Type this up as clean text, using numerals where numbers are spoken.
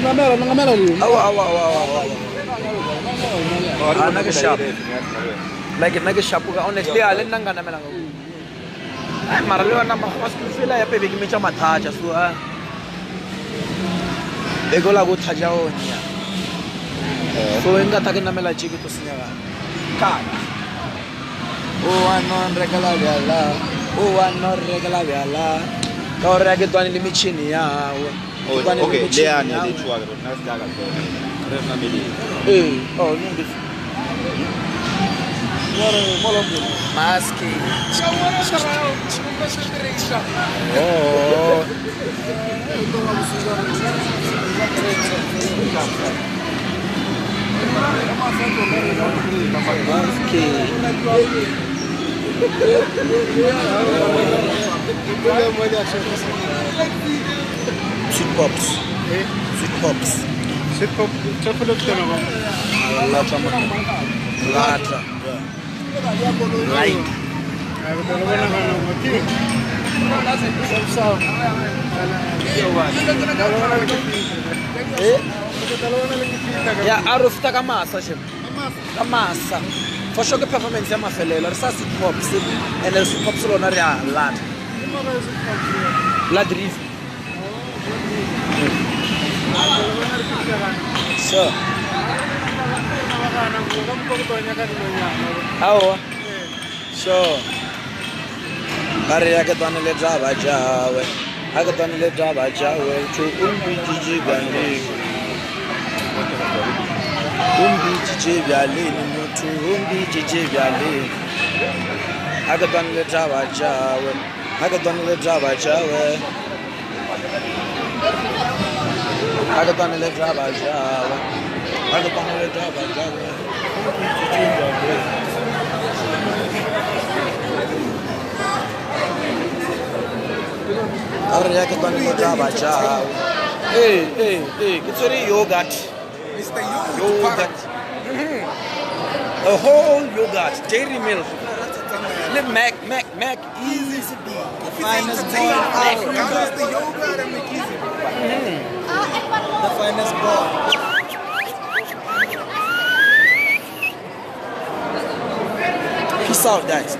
Ngamela ni. Awa. Nake sharp. Like nake sharp ka honestly a le nna nka namela ka. Ai mara le yona ma fela ya pebe ke metša mathaja so a. E go la go thaja o nya. So nka ta ke namela tše ke to senya ga. Ka. O wa no regala bjala. O wa no regala bjala. Ka o re ke tswane le metšhini ya gawe. Okay, leane le tšhoa ke rona se ka ka tsone. Re na mele. Oh, no this. Maski. Oh. Sweet pops. Sweet pop. Chocolate tena. Latra. Light. Ya arufta ka masa shem. Ka masa. For sure ke performance ya mafelelo re sa sweet pops and the sweet pops lona re a lat. Blood reef. So. Awa. Sure. Kare ya ke twana le draba jawe. Ha ke twana le draba jawe chu umbi jiji gane. Umbi jiji byale ni mutu umbi jiji byale. Ha ke twana le draba jawe. Ha ke twana le draba jawe. Ha ke twana le draba jawe. Ha ke twana le draba jawe. Are ya ke twana le draba jawe. Ke tsere yogurt. Mr. Yogurt. A whole yogurt, dairy milk. Mac, easy to be. The finest boy in Africa. The yogurt and McKinsey. The finest boy. Peace out, guys.